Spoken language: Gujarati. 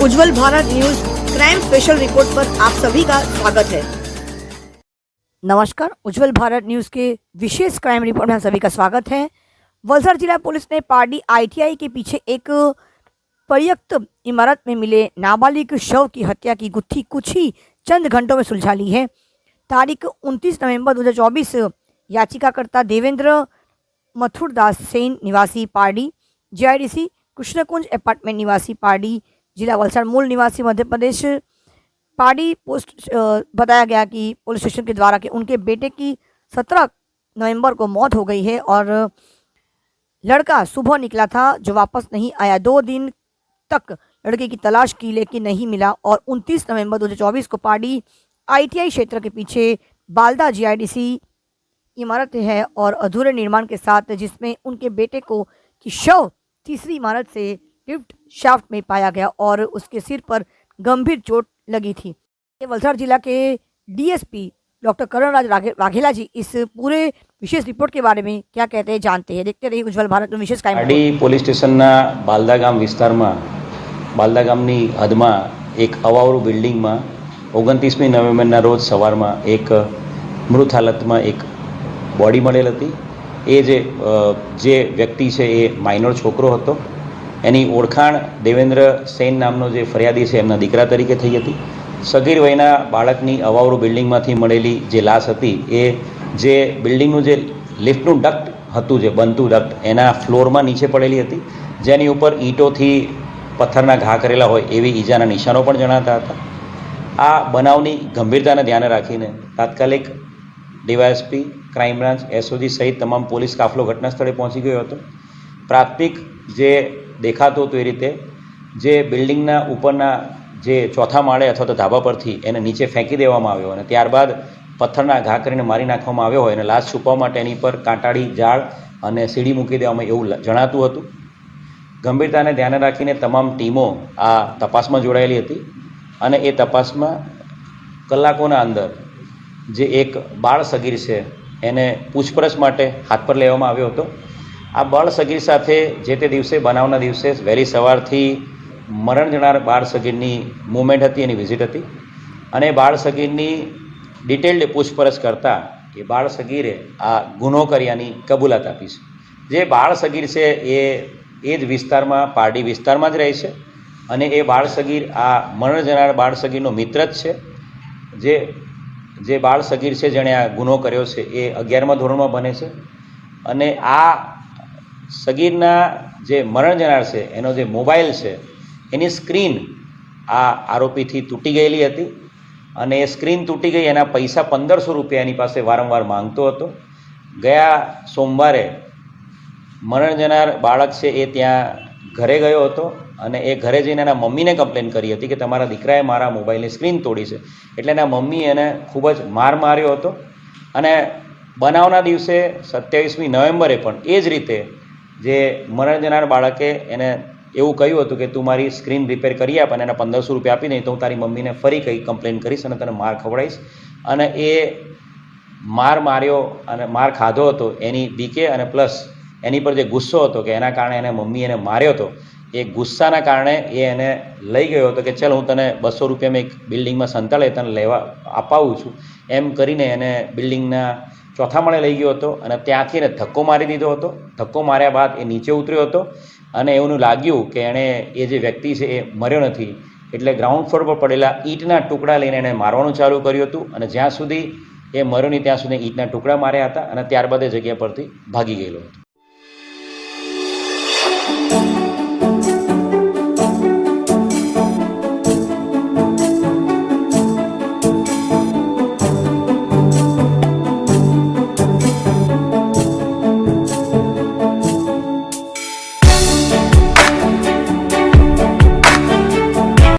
उज्जवल Bharat news crime special report पर आप सभी का स्वागत है। नमस्कार, उज्जवल भारत न्यूज के विशेष क्राइम रिपोर्ट में आप सभी का स्वागत है। वलसाड़ जिला पुलिस ने पारडी ITI के पीछे एक पर्याप्त इमारत में मिले नाबालिग शव की हत्या की गुत्थी कुछ ही चंद घंटों में सुलझा ली है। तारीख 29 नवंबर 2024 याचिकाकर्ता देवेंद्र मथुरदास सेन निवासी पारडी, GIDC कृष्णकुंज अपार्टमेंट निवासी पारडी, जिला वलसाड़, मूल निवासी मध्य प्रदेश, पारडी पोस्ट बताया गया कि पुलिस स्टेशन के द्वारा कि उनके बेटे की 17 नवंबर को मौत हो गई है और लड़का सुबह निकला था जो वापस नहीं आया। 2 दिन तक लड़के की तलाश की लेकिन नहीं मिला और 29 नवंबर 2024 को पारडी ITI क्षेत्र के पीछे बालदा GIDC इमारत है और अधूरे निर्माण के साथ, जिसमें उनके बेटे को की शव तीसरी इमारत से लिफ्ट शाफ्ट में पाया गया और उसके सिर पर गंभीर चोट लगी थी। वलसाड़ जिला के DSP डॉक्टर करणराज वाघेला जी इस पूरे विशेष रिपोर्ट के बारे में क्या कहते हैं, जानते हैं। देखते रहिए उज्जवल भारत में विशेष पारडी पोलीस स्टेशनना बालदा गाम विस्तारमा, बालदा गामनी हदમાં એક અવાવરું બિલ્ડિંગમાં 29મી નવેમ્બરના રોજ સવારમાં એક મૃત હાલતમાં એક બોડી મળેલ હતી। એ જે વ્યક્તિ છે એ માઇનોર છોકરો હતો। એની ઓળખાણ દેવેન્દ્ર સેન નામનો જે ફરિયાદી છે એમના દીકરા તરીકે થઈ હતી। સગીર વયના બાળકની અવાવરું બિલ્ડિંગમાંથી મળેલી જે લાશ હતી એ જે બિલ્ડિંગનું જે લિફ્ટનું ડક્ટ હતું, જે બનતું ડક્ટ, એના ફ્લોરમાં નીચે પડેલી હતી, જેની ઉપર ઈંટોથી પથ્થરના ઘા કરેલા હોય એવી ઈજાના નિશાનો પણ જણાતા હતા। આ બનાવની ગંભીરતાને ધ્યાને રાખીને તાત્કાલિક DYSP, ક્રાઇમ બ્રાન્ચ, SOG સહિત તમામ પોલીસ કાફલો ઘટના સ્થળે પહોંચી ગયો હતો। પ્રાથમિક જે દેખાતું હતું એ રીતે જે બિલ્ડિંગના ઉપરના જે ચોથા માળે અથવા તો ધાબા પરથી એને નીચે ફેંકી દેવામાં આવ્યો અને ત્યારબાદ પથ્થરના ઘા કરીને મારી નાખવામાં આવ્યો હોય અને લાશ છુપાવવા માટે એની પર કાંટાળી જાળ અને સીડી મૂકી દેવામાં એવું જણાતું હતું। ગંભીરતાને ધ્યાને રાખીને તમામ ટીમો આ તપાસમાં જોડાયેલી હતી અને એ તપાસમાં કલાકોના અંદર જે એક બાળ સગીર છે એને પૂછપરછ માટે હાથ પર લેવામાં આવ્યો હતો। આ બાળ સગીર સાથે જે તે દિવસે, બનાવના દિવસે વહેલી સવારથી મરણ જનાર બાળ સગીરની મૂવમેન્ટ હતી, એની વિઝિટ હતી અને બાળ સગીરની ડિટેલ્ડ પૂછપરછ કરતાં એ બાળ સગીરે આ ગુનો કર્યાની કબૂલાત આપી છે। જે બાળ સગીર છે એ જ વિસ્તારમાં, પારડી વિસ્તારમાં જ રહે છે અને એ બાળ સગીર આ મરણ જનાર બાળ સગીરનો મિત્ર જ છે। જે બાળ સગીર છે જેણે આ ગુનો કર્યો છે એ 11મા ધોરણમાં ભણે છે અને આ સગીરના જે મરણ જનાર છે એનો જે મોબાઈલ છે એની સ્ક્રીન આ આરોપીથી તૂટી ગયેલી હતી અને એ સ્ક્રીન તૂટી ગઈ, એના પૈસા 1500 રૂપિયા એની પાસે વારંવાર માંગતો હતો। ગયા સોમવારે મરણ જનાર બાળક છે એ ત્યાં ઘરે ગયો હતો અને એ ઘરે જઈને એના મમ્મીને કમ્પ્લેન કરી હતી કે તમારા દીકરાએ મારા મોબાઈલની સ્ક્રીન તોડી છે, એટલે એના મમ્મી એને ખૂબ જ માર માર્યો હતો અને બનાવના દિવસે 27મી નવેમ્બરે પણ એ જ રીતે જે મરણ જનાર બાળકે એને એવું કહ્યું હતું કે તું મારી સ્ક્રીન રિપેર કરી આપ અને એના 1500 રૂપિયા આપી નહીં તો હું તારી મમ્મીને ફરી કંઈ કમ્પ્લેન કરીશ અને તને માર ખવડાવીશ। અને એ માર માર્યો અને માર ખાધો હતો એની બીકે અને પ્લસ એની પર જે ગુસ્સો હતો કે એના કારણે એને મમ્મી એને માર્યો હતો, એ ગુસ્સાના કારણે એ એને લઈ ગયો હતો કે ચાલ હું તને 200 રૂપિયામાં એક બિલ્ડિંગમાં સંતાડે તને લેવા અપાવું છું, એમ કરીને એને બિલ્ડિંગના ચોથા માળે લઈ ગયો હતો અને ત્યાંથી એને ધક્કો મારી દીધો હતો। ધક્કો માર્યા બાદ એ નીચે ઉતર્યો હતો અને એવું લાગ્યું કે એણે એ જે વ્યક્તિ છે એ મર્યો નથી એટલે ગ્રાઉન્ડ ફ્લોર પર પડેલા ઈંટના ટુકડા લઈને એણે મારવાનું ચાલુ કર્યું હતું અને જ્યાં સુધી એ મર્યો નહીં ત્યાં સુધી ઈંટના ટુકડા માર્યા હતા અને ત્યારબાદ એ જગ્યા પરથી ભાગી ગયેલો હતો।